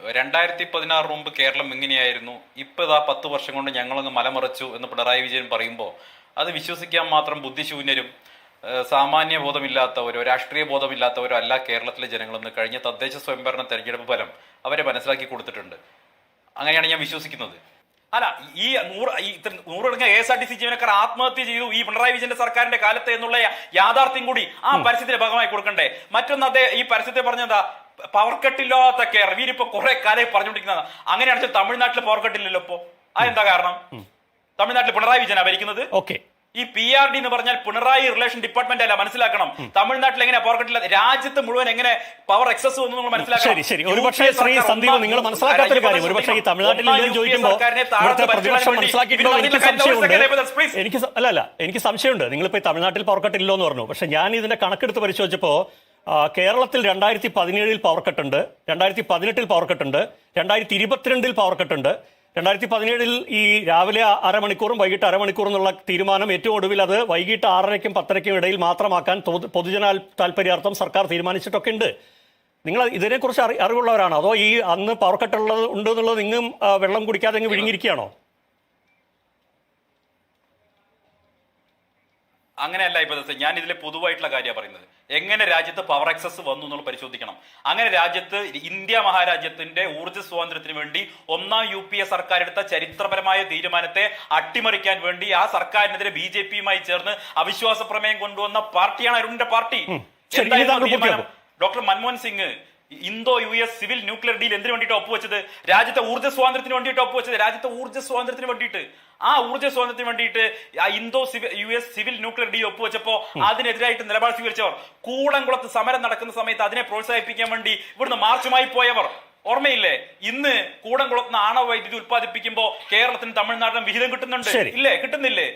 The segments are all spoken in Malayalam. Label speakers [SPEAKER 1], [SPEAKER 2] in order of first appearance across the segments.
[SPEAKER 1] 2016 മുമ്പ് കേരളം ഇങ്ങനെയായിരുന്നു, ഇപ്പൊ ഇതാ 10 വർഷം കൊണ്ട് ഞങ്ങളങ്ങ് മലമറിച്ചു എന്ന് പിണറായി വിജയൻ പറയുമ്പോൾ അത് വിശ്വസിക്കാൻ മാത്രം ബുദ്ധിശൂന്യരും സാമാന്യ ബോധമില്ലാത്തവരോ രാഷ്ട്രീയ ബോധമില്ലാത്തവരോ അല്ല കേരളത്തിലെ ജനങ്ങളെന്ന് കഴിഞ്ഞ തദ്ദേശ സ്വയംഭരണ തെരഞ്ഞെടുപ്പ് ഫലം അവരെ മനസ്സിലാക്കി കൊടുത്തിട്ടുണ്ട്. അങ്ങനെയാണ് ഞാൻ വിശ്വസിക്കുന്നത്. അല്ല, ഈ നൂറുകണക്കിന് KSRTC ജീവനക്കാർ ആത്മഹത്യ ചെയ്തു ഈ പിണറായി വിജയന്റെ സർക്കാരിന്റെ കാലത്ത് എന്നുള്ള യാഥാർത്ഥ്യം കൂടി ആ പരസ്യത്തിന്റെ ഭാഗമായി കൊടുക്കണ്ടേ? മറ്റൊന്ന് അദ്ദേഹം ഈ പരസ്യത്തെ പറഞ്ഞതാ പവർ കട്ടില്ലാത്ത കേരളം. ഇവരിപ്പോ കുറെ കാലം പറഞ്ഞുകൊണ്ടിരിക്കുന്നതാണ്. അങ്ങനെയാണെന്ന് വെച്ചാൽ തമിഴ്നാട്ടിൽ പവർ കട്ടില്ലല്ലോ ഇപ്പോ. അതെന്താ കാരണം? തമിഴ്നാട്ടിൽ പിണറായി വിജയനാ ഭരിക്കുന്നത്. ഈ PRD എന്ന് പറഞ്ഞാൽ പിണറായി റിലേഷൻ ഡിപ്പാർട്ട്മെന്റ് അല്ല, മനസ്സിലാക്കണം. തമിഴ്നാട്ടിൽ എങ്ങനെ പവർ കട്ടില്ല, രാജ്യത്ത് മുഴുവൻ എങ്ങനെ പവർ എക്സസ് വന്നു നിങ്ങൾ മനസ്സിലാക്കണം.
[SPEAKER 2] ശരി, ഒരുപക്ഷേ ശ്രീ സന്ദീപ് നിങ്ങൾ മനസ്സിലാക്കാത്തൊരു കാര്യം, ഒരുപക്ഷേ ഈ തമിഴ്നാട്ടിൽ ചോദിക്കുമ്പോൾ പ്രതിപക്ഷം മനസ്സിലാക്കിയിട്ടുണ്ടോ എനിക്ക് സംശയമുണ്ട്. എനിക്ക് സംശയമുണ്ട്. നിങ്ങളിപ്പോ തമിഴ്നാട്ടിൽ പവർ കട്ടില്ലോ എന്ന് പറഞ്ഞു. പക്ഷെ ഞാൻ ഇതിന്റെ കണക്കെടുത്ത് പരിശോധിച്ചപ്പോ കേരളത്തിൽ 2017 പവർ കട്ടുണ്ട്, 2018 പവർ കട്ടുണ്ട്, 2022 പവർ കട്ടുണ്ട്. 2017 ഈ രാവിലെ അരമണിക്കൂറും വൈകിട്ട് അരമണിക്കൂറും എന്നുള്ള തീരുമാനം ഏറ്റവും ഒടുവിൽ അത് വൈകിട്ട് 6:30ക്കും 10:30ക്കും ഇടയിൽ മാത്രമാക്കാൻ പൊതുജന താല്പര്യാർത്ഥം സർക്കാർ തീരുമാനിച്ചിട്ടൊക്കെ ഉണ്ട്. നിങ്ങൾ ഇതിനെക്കുറിച്ച് അറിവുള്ളവരാണോ, അതോ ഈ അന്ന് പവർ കട്ടുള്ളത് ഉണ്ട് എന്നുള്ളത് നിങ്ങും വെള്ളം കുടിക്കാതെ അങ്ങ് വിഴുങ്ങിയിരിക്കുകയാണോ?
[SPEAKER 1] അങ്ങനെയല്ല. ഇപ്പൊ ഞാൻ ഇതിലെ പൊതുവായിട്ടുള്ള കാര്യമാണ് പറയുന്നത്. എങ്ങനെ രാജ്യത്ത് പവർ എക്സസ് വന്നു എന്നുള്ള പരിശോധിക്കണം. അങ്ങനെ രാജ്യത്ത് ഇന്ത്യ മഹാരാജ്യത്തിന്റെ ഊർജ്ജ സ്വാതന്ത്ര്യത്തിന് വേണ്ടി ഒന്നാം UPA സർക്കാർ എടുത്ത ചരിത്രപരമായ തീരുമാനത്തെ അട്ടിമറിക്കാൻ വേണ്ടി ആ സർക്കാരിനെതിരെ BJPയുമായി ചേർന്ന് അവിശ്വാസ പ്രമേയം കൊണ്ടുവന്ന പാർട്ടിയാണ് അരുണിന്റെ പാർട്ടി. ഡോക്ടർ മൻമോഹൻ സിംഗ് ഇന്തോ-US സിവിൽ ന്യൂക്ലിയർ ഡീൽ എന്തിനു വേണ്ടിയിട്ട് ഒപ്പുവെച്ചത്? രാജ്യത്തെ ഊർജ്ജ സ്വാതന്ത്ര്യത്തിന് വേണ്ടിയിട്ട് ഒപ്പുവെച്ചത്. രാജ്യത്തെ ഊർജ്ജ സ്വാതന്ത്ര്യത്തിന് വേണ്ടിയിട്ട്, ആ ഊർജ്ജ സ്വാതന്ത്ര്യത്തിന് വേണ്ടിയിട്ട് US സിവിൽ ന്യൂക്ലിയർ ഡീൽ ഒപ്പുവെച്ചപ്പോ അതിനെതിരായിട്ട് നിലപാട് സ്വീകരിച്ചവർ, കൂടംകുളത്ത് സമരം നടക്കുന്ന സമയത്ത് അതിനെ പ്രോത്സാഹിപ്പിക്കാൻ വേണ്ടി ഇവിടുന്ന് മാർച്ചുമായി പോയവർ ഓർമ്മയില്ലേ? ഇന്ന് കൂടംകുളത്ത് ആണവ വൈദ്യുതി ഉത്പാദിപ്പിക്കുമ്പോൾ കേരളത്തിനും തമിഴ്നാടിനും വിഹിതം കിട്ടുന്നുണ്ട് ഇല്ലേ? കിട്ടുന്നില്ലേ?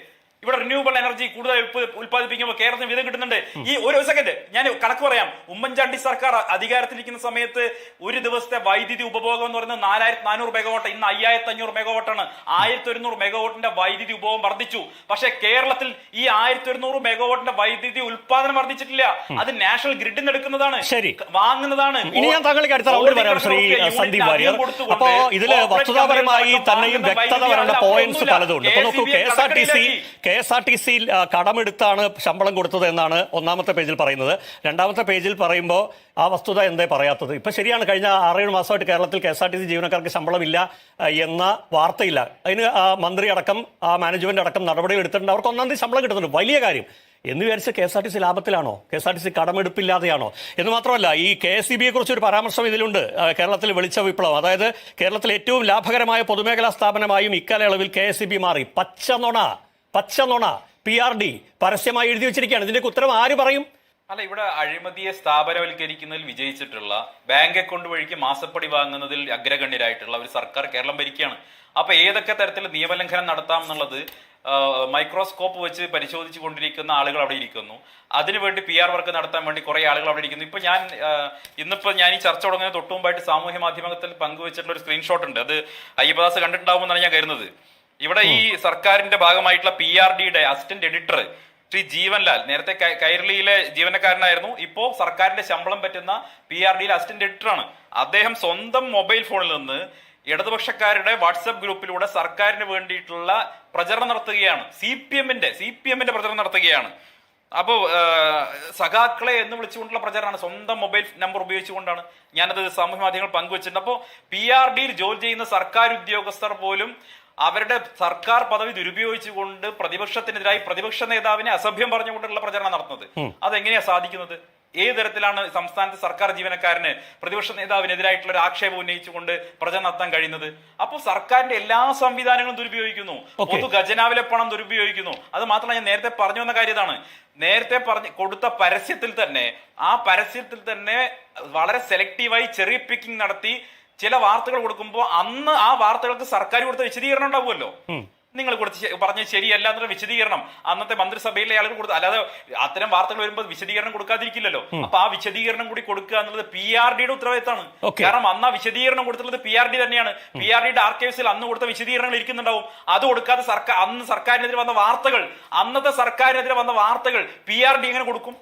[SPEAKER 1] ഇവിടെ റിന്യൂവബിൾ എനർജി കൂടുതൽ ഉത്പാദിപ്പിക്കുമ്പോൾ കേരളത്തിന് വിധം കിട്ടുന്നുണ്ട്. ഈ ഒരു സെക്കൻഡ് ഞാൻ കണക്ക് പറയാം. ഉമ്മൻചാണ്ടി സർക്കാർ അധികാരത്തിലിരിക്കുന്ന സമയത്ത് ഒരു ദിവസത്തെ വൈദ്യുതി ഉപഭോഗം എന്ന് പറയുന്നത് 4400 മെഗാവാട്ട്, ഇന്ന് 5500 മെഗാവാട്ടാണ്. 1100 മെഗാവാട്ടിന്റെ വൈദ്യുതി ഉപഭോഗം വർദ്ധിച്ചു. പക്ഷെ കേരളത്തിൽ ഈ 1100 മെഗാവാട്ടിന്റെ വൈദ്യുതി ഉത്പാദനം വർദ്ധിച്ചിട്ടില്ല. അത് നാഷണൽ ഗ്രിഡിൽ നിന്ന് എടുക്കുന്നതാണ്, വാങ്ങുന്നതാണ്.
[SPEAKER 2] ഇനി ഞാൻ താങ്കൾക്ക് അടുത്ത റൗണ്ടിൽ വരാം ശ്രീ സന്ദീപ് വാര്യർ. അപ്പോ ഇതില് വസ്തുതാപരമായി തന്നെയും വ്യക്തത വരേണ്ട പോയിന്റ്സ് പലതുണ്ട്. ഇപ്പൊ നോക്കൂ, KSRTC കടമെടുത്താണ് ശമ്പളം കൊടുത്തത് എന്നാണ് ഒന്നാമത്തെ പേജിൽ പറയുന്നത്. രണ്ടാമത്തെ പേജിൽ പറയുമ്പോൾ ആ വസ്തുത എന്തേ പറയാത്തത്? ഇപ്പൊ ശരിയാണ്, കഴിഞ്ഞ 6-7 മാസമായിട്ട് കേരളത്തിൽ KSRTC ജീവനക്കാർക്ക് ശമ്പളമില്ല എന്ന വാർത്തയില്ല. അതിന് മന്ത്രി അടക്കം മാനേജ്മെന്റ് അടക്കം നടപടികൾ എടുത്തിട്ടുണ്ട്. അവർക്ക് 1-ാം തീയതി ശമ്പളം കിട്ടുന്നുണ്ട്. വലിയ കാര്യം എന്ന് വിചാരിച്ച് KSRTC ലാഭത്തിലാണോ? KSRTC കടമെടുപ്പില്ലാതെയാണോ? എന്ന് മാത്രമല്ല, ഈ KSEBയെ കുറിച്ച് ഒരു പരാമർശം ഇതിലുണ്ട്. കേരളത്തിൽ വെളിച്ച വിപ്ലവം, അതായത് കേരളത്തിലെ ഏറ്റവും ലാഭകരമായ പൊതുമേഖലാ സ്ഥാപനമായും ഇക്കാലയളവിൽ KSEB മാറി. പച്ച നുണ PRD പരസ്യമായി എഴുതി വെച്ചിരിക്കുകയാണ്. ഇതിന്റെ ഉത്തരം ആര് പറയും?
[SPEAKER 1] അല്ല, ഇവിടെ അഴിമതിയെ സ്ഥാപനവൽക്കരിക്കുന്നതിൽ വിജയിച്ചിട്ടുള്ള, ബാങ്ക് അക്കൗണ്ട് വഴിക്ക് മാസപ്പടി വാങ്ങുന്നതിൽ അഗ്രഗണ്യരായിട്ടുള്ള ഒരു സർക്കാർ കേരളം ഭരിക്കുകയാണ്. അപ്പൊ ഏതൊക്കെ തരത്തിൽ നിയമലംഘനം നടത്താം എന്നുള്ളത് മൈക്രോസ്കോപ്പ് വെച്ച് പരിശോധിച്ചു കൊണ്ടിരിക്കുന്ന ആളുകൾ അവിടെ ഇരിക്കുന്നു. അതിനുവേണ്ടി PR വർക്ക് നടത്താൻ വേണ്ടി കുറെ ആളുകൾ അവിടെ ഇരിക്കുന്നു. ഇന്നിപ്പോ ഞാൻ ഈ ചർച്ച തുടങ്ങുന്നതിന് തൊട്ടു മുമ്പായിട്ട് സാമൂഹ്യ മാധ്യമത്തിൽ പങ്കുവച്ചിട്ടുള്ള ഒരു സ്ക്രീൻഷോട്ട് ഉണ്ട്. അത് അയ്യപ്പദാസ് കണ്ടിട്ടുണ്ടാവുമെന്നാണ് ഞാൻ കരുതുന്നത്. ഇവിടെ ഈ സർക്കാരിന്റെ ഭാഗമായിട്ടുള്ള PRDയുടെ അസിസ്റ്റന്റ് എഡിറ്റർ ശ്രീ ജീവൻലാൽ, നേരത്തെ കൈരളിയിലെ ജീവനക്കാരനായിരുന്നു, ഇപ്പോ സർക്കാരിന്റെ ശമ്പളം പറ്റുന്ന PRDയിലെ അസിസ്റ്റന്റ് എഡിറ്ററാണ്. അദ്ദേഹം സ്വന്തം മൊബൈൽ ഫോണിൽ നിന്ന് ഇടതുപക്ഷക്കാരുടെ വാട്സ്ആപ്പ് ഗ്രൂപ്പിലൂടെ സർക്കാരിന് വേണ്ടിയിട്ടുള്ള പ്രചരണം നടത്തുകയാണ്. CPMന്റെ പ്രചരണം നടത്തുകയാണ്. അപ്പോ സഖാക്കളെ എന്ന് വിളിച്ചുകൊണ്ടുള്ള പ്രചാരണമാണ്. സ്വന്തം മൊബൈൽ നമ്പർ ഉപയോഗിച്ചുകൊണ്ടാണ്. ഞാനത് സാമൂഹ്യ മാധ്യമങ്ങൾ പങ്കുവച്ചിട്ടുണ്ട്. അപ്പോൾ PRDയിൽ ജോലി ചെയ്യുന്ന സർക്കാർ ഉദ്യോഗസ്ഥർ പോലും അവരുടെ സർക്കാർ പദവി ദുരുപയോഗിച്ചുകൊണ്ട് പ്രതിപക്ഷത്തിനെതിരായി പ്രതിപക്ഷ നേതാവിനെ അസഭ്യം പറഞ്ഞുകൊണ്ടുള്ള പ്രചരണം നടത്തുന്നത്. അതെങ്ങനെയാ സാധിക്കുന്നത്? ഏത് തരത്തിലാണ് സംസ്ഥാനത്തെ സർക്കാർ ജീവനക്കാരന് പ്രതിപക്ഷ നേതാവിനെതിരായിട്ടുള്ള ഒരു ആക്ഷേപം ഉന്നയിച്ചുകൊണ്ട് പ്രചരണം നടത്താൻ കഴിയുന്നത്? അപ്പോൾ സർക്കാരിന്റെ എല്ലാ സംവിധാനങ്ങളും ദുരുപയോഗിക്കുന്നു, പൊതു ഖജനാവിലെ പണം ദുരുപയോഗിക്കുന്നു. അത് മാത്രമല്ല, ഞാൻ നേരത്തെ പറഞ്ഞു വന്ന കാര്യം ഇതാണ്. നേരത്തെ കൊടുത്ത പരസ്യത്തിൽ തന്നെ വളരെ സെലക്റ്റീവായി ചെറിയ പിക്കിംഗ് നടത്തി ചില വാർത്തകൾ കൊടുക്കുമ്പോൾ അന്ന് ആ വാർത്തകൾക്ക് സർക്കാർ കൊടുത്ത വിശദീകരണം ഉണ്ടാവുമല്ലോ. നിങ്ങൾ പറഞ്ഞത് ശരിയല്ല എന്നുള്ള വിശദീകരണം അന്നത്തെ മന്ത്രിസഭയിലെ ആളുകൾ കൊടുത്തു. അല്ലാതെ അത്തരം വാർത്തകൾ വരുമ്പോൾ വിശദീകരണം കൊടുക്കാതിരിക്കില്ലല്ലോ. അപ്പൊ ആ വിശദീകരണം കൂടി കൊടുക്കുക എന്നുള്ളത് PRDയുടെ ഉത്തരവാദിത്തമാണ്. കാരണം അന്ന് ആ വിശദീകരണം കൊടുത്തുള്ളത് PRD തന്നെയാണ്. PRDയുടെ ആർക്കൈവ്സിൽ അന്ന് കൊടുത്ത വിശദീകരണങ്ങൾ ഇരിക്കുന്നുണ്ടാവും. അത് കൊടുക്കാതെ അന്ന് സർക്കാരിനെതിരെ വന്ന വാർത്തകൾ, അന്നത്തെ സർക്കാരിനെതിരെ വന്ന വാർത്തകൾ PRD എങ്ങനെ കൊടുക്കും?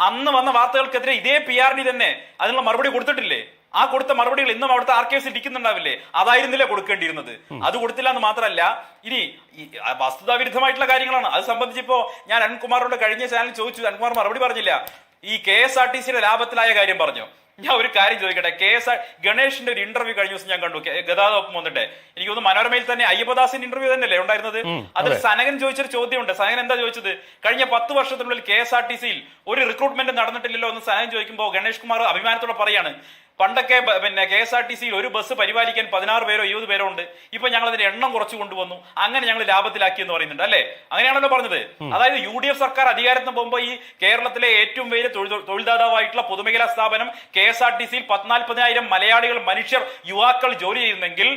[SPEAKER 1] അന്ന് വന്ന വാർത്തകൾക്കെതിരെ ഇതേ PRD തന്നെ അതിനുള്ള മറുപടി കൊടുത്തിട്ടില്ലേ? ആ കൊടുത്ത മറുപടികൾ ഇന്നും അവിടുത്തെ ആർക്കൈവ്സിൽ ഇരിക്കുന്നുണ്ടാവില്ലേ? അതായിരുന്നില്ലേ കൊടുക്കേണ്ടിയിരുന്നത്? അത് കൊടുത്തില്ല എന്ന് മാത്രമല്ല, ഇനി വസ്തുതാവിരുദ്ധമായിട്ടുള്ള കാര്യങ്ങളാണ്. അത് സംബന്ധിച്ചിപ്പോ ഞാൻ അരുൺകുമാറിനോട് കഴിഞ്ഞ ചാനൽ ചോദിച്ചു, അരുൺകുമാർ മറുപടി പറഞ്ഞില്ല. ഈ KSRTCയുടെ ലാഭത്തിലായ കാര്യം പറഞ്ഞു. ഞാൻ ഒരു കാര്യം ചോദിക്കട്ടെ, ഗണേഷിന്റെ ഒരു ഇന്റർവ്യൂ കഴിഞ്ഞ ദിവസം ഞാൻ കണ്ടു, ഗതാഗത വകുപ്പ് വന്നിട്ട്. എനിക്ക് തോന്നുന്നു മനോരമയിൽ തന്നെ അയ്യപ്പദാസിന്റെ ഇന്റർവ്യൂ തന്നെയല്ലേ ഉണ്ടായിരുന്നത്? അതിൽ സനകൻ ചോദിച്ചൊരു ചോദ്യമുണ്ട്. സനകൻ എന്താ ചോദിച്ചത്? കഴിഞ്ഞ 10 വർഷത്തിനുള്ളിൽ KSRTCയിൽ ഒരു റിക്രൂട്ട്മെന്റ് നടന്നിട്ടില്ലല്ലോ എന്ന് സനകൻ ചോദിക്കുമ്പോൾ ഗണേഷ് കുമാർ അഭിമാനത്തോടെ പറയാണ്, പണ്ടൊക്കെ KSRTCയിൽ ഒരു ബസ് പരിപാലിക്കാൻ 16 പേരോ 20 പേരോ ഉണ്ട്, ഇപ്പൊ ഞങ്ങൾ അതിന്റെ എണ്ണം കുറച്ചു കൊണ്ടുവന്നു, അങ്ങനെ ഞങ്ങൾ ലാഭത്തിലാക്കി എന്ന് പറയുന്നുണ്ട് അല്ലെ? അങ്ങനെയാണല്ലോ പറഞ്ഞത്. അതായത് UDF സർക്കാർ അധികാരത്തിന് പോകുമ്പോൾ ഈ കേരളത്തിലെ ഏറ്റവും വലിയ തൊഴിൽദാതാവായിട്ടുള്ള പൊതുമേഖലാ സ്ഥാപനം KSRTCയിൽ 14,000 മലയാളികൾ, മനുഷ്യർ, യുവാക്കൾ ജോലി ചെയ്യുന്നെങ്കിൽ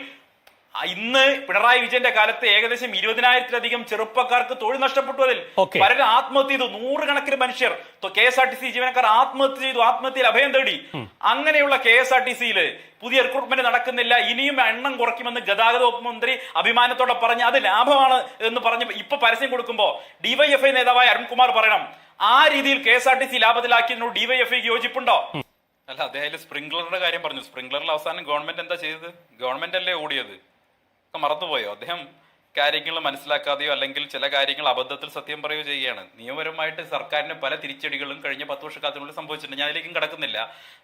[SPEAKER 1] ഇന്ന് പിണറായി വിജയന്റെ കാലത്ത് ഏകദേശം 20,000-ലധികം ചെറുപ്പക്കാർക്ക് തൊഴിൽ നഷ്ടപ്പെട്ടു. അതിൽ പലരും ആത്മഹത്യ ചെയ്തു. 100 കണക്കിന് മനുഷ്യർ KSRTC ജീവനക്കാർ ആത്മഹത്യ ചെയ്തു, ആത്മഹത്യയിൽ അഭയം തേടി. അങ്ങനെയുള്ള KSRTCയിൽ പുതിയ റിക്രൂട്ട്മെന്റ് നടക്കുന്നില്ല, ഇനിയും എണ്ണം കുറയ്ക്കുമെന്ന് ഗതാഗത വകുപ്പ് മന്ത്രി അഭിമാനത്തോടെ പറഞ്ഞ് അത് ലാഭമാണ് എന്ന് പറഞ്ഞ് ഇപ്പൊ പരസ്യം കൊടുക്കുമ്പോ DYFI നേതാവായ അരുൺകുമാർ പറയണം, ആ രീതിയിൽ KSRTC ലാഭത്തിലാക്കിയതിനോട് DYFIക്ക് യോജിപ്പുണ്ടോ? അല്ല, അദ്ദേഹം സ്പ്രിംഗ്ലറുടെ കാര്യം പറഞ്ഞു. സ്പ്രിംഗ്ലറിൽ അവസാനം ഗവൺമെന്റ് എന്താ ചെയ്തത്? ഗവൺമെന്റ് അല്ലേ ഓടിയത്? ഒക്കെ മറന്നുപോയോ? അദ്ദേഹം കാര്യങ്ങൾ മനസ്സിലാക്കാതെയോ അല്ലെങ്കിൽ ചില കാര്യങ്ങൾ അബദ്ധത്തിൽ സത്യം പറയുകയോ ചെയ്യുകയാണ്. നിയമപരമായിട്ട് സർക്കാരിന് പല തിരിച്ചടികളും കഴിഞ്ഞ 10 വർഷക്കാലത്തിനുള്ളിൽ സംഭവിച്ചിട്ടുണ്ട്. ഞാൻ അതിലേക്കും കടക്കുന്നില്ല.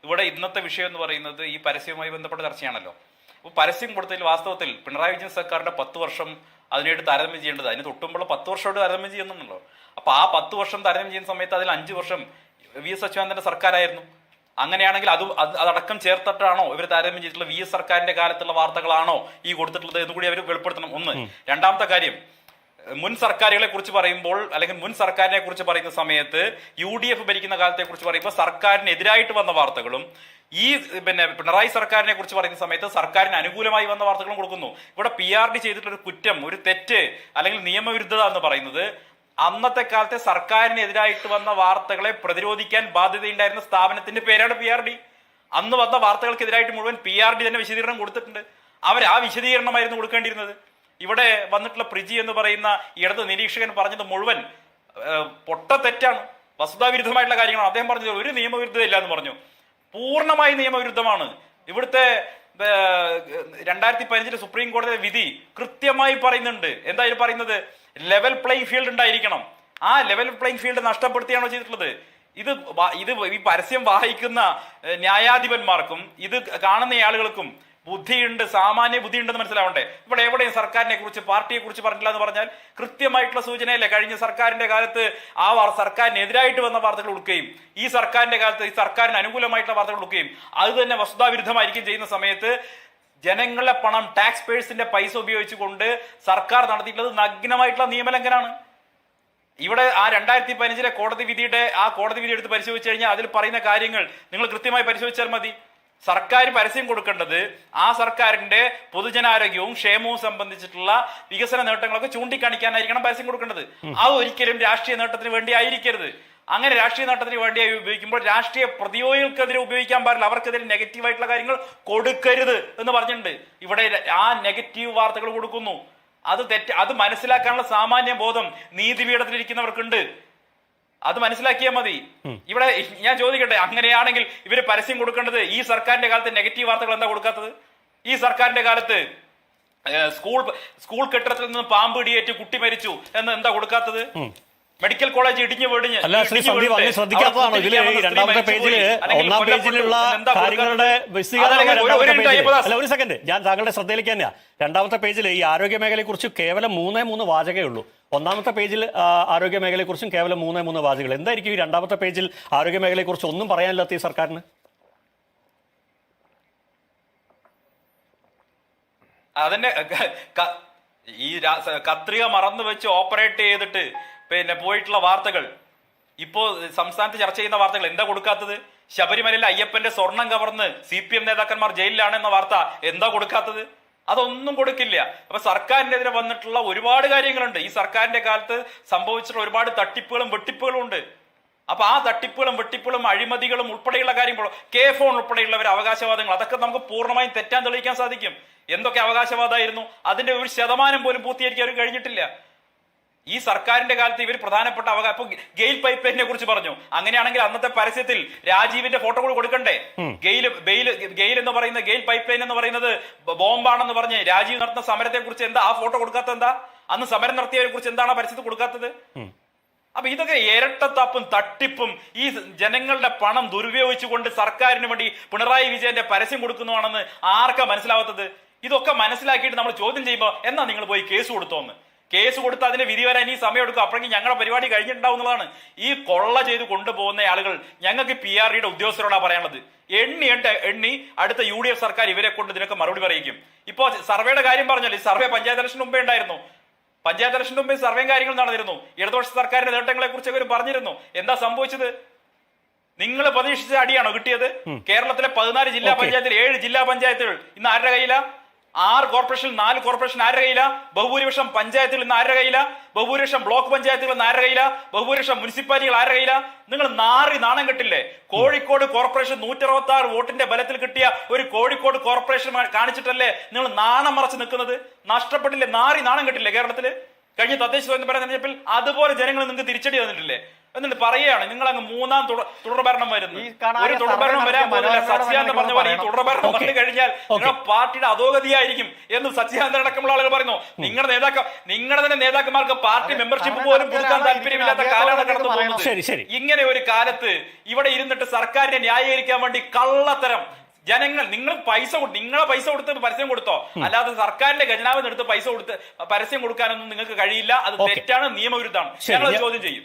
[SPEAKER 1] ഇവിടെ ഇന്നത്തെ വിഷയം എന്ന് പറയുന്നത് ഈ പരസ്യവുമായി ബന്ധപ്പെട്ട ചർച്ചയാണല്ലോ. അപ്പോൾ പരസ്യം കൊടുത്തതിൽ വാസ്തവത്തിൽ പിണറായി വിജയൻ സർക്കാരിന്റെ 10 വർഷം അതിനായിട്ട് താരതമ്യം ചെയ്യേണ്ടത്, അതിന് തൊട്ടുമ്പോൾ 10 വർഷമായിട്ട് താരതമ്യം ചെയ്യുന്നുണ്ടല്ലോ. അപ്പൊ ആ 10 വർഷം താരതമ്യം ചെയ്യുന്ന സമയത്ത് അതിൽ 5 വർഷം VS അച്യുതാനന്ദന്റെ സർക്കാരായിരുന്നു. അങ്ങനെയാണെങ്കിൽ അതടക്കം ചേർത്തിട്ടാണോ ഇവർ താരതമ്യം ചെയ്തിട്ടുള്ള VS സർക്കാരിന്റെ കാലത്തുള്ള വാർത്തകളാണോ ഈ കൊടുത്തിട്ടുള്ളത് എന്ന് കൂടി അവർ വെളിപ്പെടുത്തണം. ഒന്ന്. രണ്ടാമത്തെ കാര്യം, മുൻ സർക്കാരുകളെ കുറിച്ച് പറയുമ്പോൾ അല്ലെങ്കിൽ മുൻ സർക്കാരിനെ കുറിച്ച് പറയുന്ന സമയത്ത് UDF ഭരിക്കുന്ന കാലത്തെ കുറിച്ച് പറയുമ്പോൾ സർക്കാരിനെതിരായിട്ട് വന്ന വാർത്തകളും ഈ പിണറായി സർക്കാരിനെ കുറിച്ച് പറയുന്ന സമയത്ത് സർക്കാരിന് അനുകൂലമായി വന്ന വാർത്തകളും കൊടുക്കുന്നു. ഇവിടെ PRD ചെയ്തിട്ടുള്ള ഒരു കുറ്റം, ഒരു തെറ്റ് അല്ലെങ്കിൽ നിയമവിരുദ്ധത എന്ന് പറയുന്നത് അന്നത്തെ കാലത്തെ സർക്കാരിനെതിരായിട്ട് വന്ന വാർത്തകളെ പ്രതിരോധിക്കാൻ ബാധ്യതയുണ്ടായിരുന്ന സ്ഥാപനത്തിന്റെ പേരാണ് PRD. അന്ന് വന്ന വാർത്തകൾക്കെതിരായിട്ട് മുഴുവൻ PRD തന്നെ വിശദീകരണം കൊടുത്തിട്ടുണ്ട്. അവർ ആ വിശദീകരണമായിരുന്നു കൊടുക്കേണ്ടിയിരുന്നത്. ഇവിടെ വന്നിട്ടുള്ള പ്രിജി എന്ന് പറയുന്ന ഇടത് നിരീക്ഷകൻ പറഞ്ഞത് മുഴുവൻ പൊട്ട തെറ്റാണ്, വസ്തുതാവിരുദ്ധമായിട്ടുള്ള കാര്യങ്ങളാണ്. അദ്ദേഹം പറഞ്ഞത് ഒരു നിയമവിരുദ്ധത ഇല്ല എന്ന് പറഞ്ഞു. പൂർണ്ണമായി നിയമവിരുദ്ധമാണ്. ഇവിടുത്തെ 2015 സുപ്രീം കോടതി വിധി കൃത്യമായി പറയുന്നുണ്ട്. എന്തായാലും പറയുന്നത് ലെവൽ പ്ലേയിങ് ഫീൽഡ് ഉണ്ടായിരിക്കണം. ആ ലെവൽ പ്ലേയിങ് ഫീൽഡ് നഷ്ടപ്പെടുത്തിയാണോ ചെയ്തിട്ടുള്ളത്? ഇത് ഈ പരസ്യം വായിക്കുന്ന ന്യായാധിപന്മാർക്കും ഇത് കാണുന്ന ആളുകൾക്കും ബുദ്ധിയുണ്ട്, സാമാന്യ ബുദ്ധിയുണ്ടെന്ന് മനസ്സിലാവണ്ടേ? ഇവിടെ എവിടെയും സർക്കാരിനെ കുറിച്ച് പാർട്ടിയെ കുറിച്ച് പറഞ്ഞില്ല എന്ന് പറഞ്ഞാൽ കൃത്യമായിട്ടുള്ള സൂചനയല്ലേ? കഴിഞ്ഞ സർക്കാരിന്റെ കാലത്ത് ആ സർക്കാരിനെതിരായിട്ട് വന്ന വാർത്തകൾ കൊടുക്കുകയും ഈ സർക്കാരിന്റെ കാലത്ത് ഈ സർക്കാരിന് അനുകൂലമായിട്ടുള്ള വാർത്തകൾ കൊടുക്കുകയും അത് തന്നെ വസ്തുതാവിരുദ്ധമായിരിക്കും ചെയ്യുന്ന സമയത്ത് ജനങ്ങളുടെ പണം, ടാക്സ് പേഴ്സിന്റെ പൈസ ഉപയോഗിച്ചുകൊണ്ട് സർക്കാർ നടത്തിയിട്ടുള്ളത് നഗ്നമായിട്ടുള്ള നിയമലംഘനമാണ്. ഇവിടെ ആ 2015 കോടതി വിധി എടുത്ത് പരിശോധിച്ചു കഴിഞ്ഞാൽ അതിൽ പറയുന്ന കാര്യങ്ങൾ നിങ്ങൾ കൃത്യമായി പരിശോധിച്ചാൽ മതി. സർക്കാർ പരസ്യം കൊടുക്കേണ്ടത് ആ സർക്കാരിന്റെ പൊതുജനാരോഗ്യവും ക്ഷേമവും സംബന്ധിച്ചിട്ടുള്ള വികസന നേട്ടങ്ങളൊക്കെ ചൂണ്ടിക്കാണിക്കാനായിരിക്കണം പരസ്യം കൊടുക്കേണ്ടത്. അത് ഒരിക്കലും രാഷ്ട്രീയ നേട്ടത്തിന് വേണ്ടി ആയിരിക്കരുത്. അങ്ങനെ രാഷ്ട്രീയ നേട്ടത്തിന് വേണ്ടിയായി ഉപയോഗിക്കുമ്പോൾ രാഷ്ട്രീയ പ്രതിയോഗികൾക്കെതിരെ ഉപയോഗിക്കാൻ പാടില്ല, അവർക്കെതിരെ നെഗറ്റീവായിട്ടുള്ള കാര്യങ്ങൾ കൊടുക്കരുത് എന്ന് പറഞ്ഞിട്ടുണ്ട്. ഇവിടെ ആ നെഗറ്റീവ് വാർത്തകൾ കൊടുക്കുന്നു. അത് അത് മനസ്സിലാക്കാനുള്ള സാമാന്യ ബോധം നീതിപീഠത്തിലിരിക്കുന്നവർക്കുണ്ട്. അത് മനസ്സിലാക്കിയാൽ മതി. ഇവിടെ ഞാൻ ചോദിക്കട്ടെ, അങ്ങനെയാണെങ്കിൽ ഇവര് പരസ്യം കൊടുക്കേണ്ടത് ഈ സർക്കാരിന്റെ കാലത്ത് നെഗറ്റീവ് വാർത്തകൾ എന്താ കൊടുക്കാത്തത്? ഈ സർക്കാരിന്റെ കാലത്ത് സ്കൂൾ കെട്ടിടത്തിൽ നിന്ന് പാമ്പ് ഇടിയേറ്റ് കുട്ടി മരിച്ചു എന്ന് എന്താ കൊടുക്കാത്തത്? മെഡിക്കൽ കോളേജ് ഇടിഞ്ഞു വീടിഞ്ഞ്
[SPEAKER 2] ശ്രദ്ധിക്കാത്തതാണോ ഇതില്? രണ്ടാമത്തെ പേജില്, ഒന്നാം പേജിലുള്ള കാര്യങ്ങളുടെ ഒരു സെക്കൻഡ് ഞാൻ താങ്കളുടെ ശ്രദ്ധയിലേക്ക് തന്നെയാ. രണ്ടാമത്തെ പേജിൽ ഈ ആരോഗ്യ മേഖലയെ കുറിച്ച് കേവലം 3 വാചകമേ ഉള്ളൂ. ഒന്നാമത്തെ പേജിൽ ആരോഗ്യ മേഖലയെ കുറിച്ചും കേവലം 3 വാചകങ്ങൾ. എന്തായിരിക്കും ഈ രണ്ടാമത്തെ പേജിൽ ആരോഗ്യ മേഖലയെ കുറിച്ച് ഒന്നും പറയാനില്ലാത്ത ഈ സർക്കാരിന്?
[SPEAKER 1] അതിന്റെ ഈ കത്രിക മറന്നു വെച്ച് ഓപ്പറേറ്റ് ചെയ്തിട്ട് പോയിട്ടുള്ള വാർത്തകൾ, ഇപ്പോ സംസ്ഥാനത്ത് ചർച്ച ചെയ്യുന്ന വാർത്തകൾ എന്താ കൊടുക്കാത്തത്? ശബരിമലയിൽ അയ്യപ്പന്റെ സ്വർണം കവർന്ന് CPM നേതാക്കന്മാർ ജയിലിലാണെന്ന വാർത്ത എന്താ കൊടുക്കാത്തത്? അതൊന്നും കൊടുക്കില്ല. അപ്പൊ സർക്കാരിനെതിരെ വന്നിട്ടുള്ള ഒരുപാട് കാര്യങ്ങളുണ്ട്. ഈ സർക്കാരിന്റെ കാലത്ത് സംഭവിച്ചിട്ടുള്ള ഒരുപാട് തട്ടിപ്പുകളും വെട്ടിപ്പുകളും ഉണ്ട്. അപ്പൊ ആ തട്ടിപ്പുകളും വെട്ടിപ്പുകളും അഴിമതികളും ഉൾപ്പെടെയുള്ള കാര്യങ്ങളോ, K-ഫോൺ ഉൾപ്പെടെയുള്ളവർ അവകാശവാദങ്ങൾ, അതൊക്കെ നമുക്ക് പൂർണ്ണമായും തെറ്റാൻ തെളിയിക്കാൻ സാധിക്കും. എന്തൊക്കെ അവകാശവാദമായിരുന്നു? അതിന്റെ 1% പോലും പൂർത്തീകരിക്കാൻ അവർ കഴിഞ്ഞിട്ടില്ല. ഈ സർക്കാരിന്റെ കാലത്ത് ഇവർ പ്രധാനപ്പെട്ട അപ്പൊ ഗെയിൽ പൈപ്പ് ലൈനിനെ കുറിച്ച് പറഞ്ഞു. അങ്ങനെയാണെങ്കിൽ അന്നത്തെ പരസ്യത്തിൽ രാജീവിന്റെ ഫോട്ടോ കൂടി കൊടുക്കണ്ടേ? ഗെയിൽ എന്ന് പറയുന്ന ഗെയിൽ പൈപ്പ് ലൈൻ എന്ന് പറയുന്നത് ബോംബാണെന്ന് പറഞ്ഞ് രാജീവ് നടത്തുന്ന സമരത്തെ കുറിച്ച് എന്താ ആ ഫോട്ടോ കൊടുക്കാത്ത? എന്താ അന്ന് സമരം നടത്തിയവരെ കുറിച്ച് എന്താണ് ആ പരസ്യത്തിൽ കൊടുക്കാത്തത്? അപ്പൊ ഇതൊക്കെ ഇരട്ടത്താപ്പും തട്ടിപ്പും ഈ ജനങ്ങളുടെ പണം ദുരുപയോഗിച്ചുകൊണ്ട് സർക്കാരിന് വേണ്ടി പിണറായി വിജയന്റെ പരസ്യം കൊടുക്കുന്നതാണെന്ന് ആർക്കാ മനസ്സിലാവാത്തത്? ഇതൊക്കെ മനസ്സിലാക്കിയിട്ട് നമ്മൾ ചോദ്യം ചെയ്യുമ്പോൾ എന്നാ നിങ്ങൾ പോയി കേസ് കൊടുത്തോന്ന്. കേസ് കൊടുത്ത് അതിന് വിധി വരാൻ ഈ സമയം എടുക്കും. അപ്പോഴേക്കും ഞങ്ങളുടെ പരിപാടി കഴിഞ്ഞിട്ടുണ്ടാവുന്നതാണ്. ഈ കൊള്ള ചെയ്ത് കൊണ്ടുപോകുന്ന ആളുകൾ ഞങ്ങൾക്ക് PRDയുടെ ഉദ്യോഗസ്ഥരോടാ പറയാനുള്ളത്. എണ്ണി അടുത്ത UDF സർക്കാർ ഇവരെ കൊണ്ട് ഇതിനൊക്കെ മറുപടി പറയിക്കും. ഇപ്പോ സർവേയുടെ കാര്യം പറഞ്ഞല്ലോ, ഈ സർവേ പഞ്ചായത്ത് ഇലക്ഷന് മുമ്പേ ഉണ്ടായിരുന്നു. പഞ്ചായത്ത് ഇലക്ഷന് മുമ്പേ സർവേയും കാര്യങ്ങൾ നടന്നിരുന്നു. ഇടതുപക്ഷ സർക്കാരിന്റെ നേട്ടങ്ങളെ കുറിച്ച് അവർ പറഞ്ഞിരുന്നു. എന്താ സംഭവിച്ചത്? നിങ്ങൾ പ്രതീക്ഷിച്ച അടിയാണോ കിട്ടിയത്? കേരളത്തിലെ 14 ജില്ലാ പഞ്ചായത്തിൽ 7 ജില്ലാ പഞ്ചായത്തുകൾ ഇന്ന് ആരുടെ കയ്യില? 6 കോർപ്പറേഷൻ 4 കോർപ്പറേഷൻ ആരുടെ കയ്യില? ബഹുഭൂരിപക്ഷം പഞ്ചായത്തുകൾ ഇന്ന് ആരുടെ കയ്യില? ബഹുഭൂരിപക്ഷം ബ്ലോക്ക് പഞ്ചായത്തുകൾ ഇന്ന് ആരുടെ കയ്യില? ബഹുഭൂരിപക്ഷം മുനിസിപ്പാലിറ്റികൾ ആരുടെ കയ്യില? നിങ്ങൾ നാണം കെട്ടില്ലേ? കോഴിക്കോട് കോർപ്പറേഷൻ 166 വോട്ടിന്റെ ബലത്തിൽ കിട്ടിയ ഒരു കോഴിക്കോട് കോർപ്പറേഷൻ കാണിച്ചിട്ടല്ലേ നിങ്ങൾ നാണം മറച്ച് നിൽക്കുന്നത്? നഷ്ടപ്പെട്ടില്ലേ? നാണം കെട്ടില്ലേ കേരളത്തില്? കഴിഞ്ഞ തദ്ദേശ സ്വയംഭരണ തെരഞ്ഞെടുപ്പിൽ അതുപോലെ ജനങ്ങൾ നിങ്ങൾക്ക് തിരിച്ചടി തന്നിട്ടില്ലേ? എന്നിട്ട് പറയുകയാണ് നിങ്ങൾ അങ്ങ് 3ാം തുടർഭരണം വരുന്നു. ഒരു തുടർഭരണം വരാൻ പോകുന്നില്ല. സച്ചിദാനന്ദൻ പറഞ്ഞ പോലെ ഈ തുടർഭരണം വന്നു കഴിഞ്ഞാൽ നിങ്ങളുടെ പാർട്ടിയുടെ അധോഗതിയായിരിക്കും എന്ന് സച്ചിദാനന്ദൻ അടക്കമുള്ള ആളുകൾ പറയുന്നു. നിങ്ങളുടെ തന്നെ നേതാക്കന്മാർക്ക് പാർട്ടി മെമ്പർഷിപ്പ് പോലും കൊടുക്കാൻ താല്പര്യമില്ലാത്ത കാലമാണ് കടന്നു പോകുന്നത്. ഇങ്ങനെ ഒരു കാലത്ത് ഇവിടെ ഇരുന്നിട്ട് സർക്കാരിനെ ന്യായീകരിക്കാൻ വേണ്ടി കള്ളത്തരം നിങ്ങൾ നിങ്ങളെ പൈസ കൊടുത്ത് പരസ്യം കൊടുത്തോ? അല്ലാതെ സർക്കാരിന്റെ ഖജനാവിൽ എടുത്ത് പൈസ കൊടുത്ത് പരസ്യം കൊടുക്കാനൊന്നും നിങ്ങൾക്ക് കഴിയില്ല. അത് തെറ്റാണ്, നിയമവിരുദ്ധമാണ്. ഞങ്ങൾ ചോദ്യം ചെയ്യും.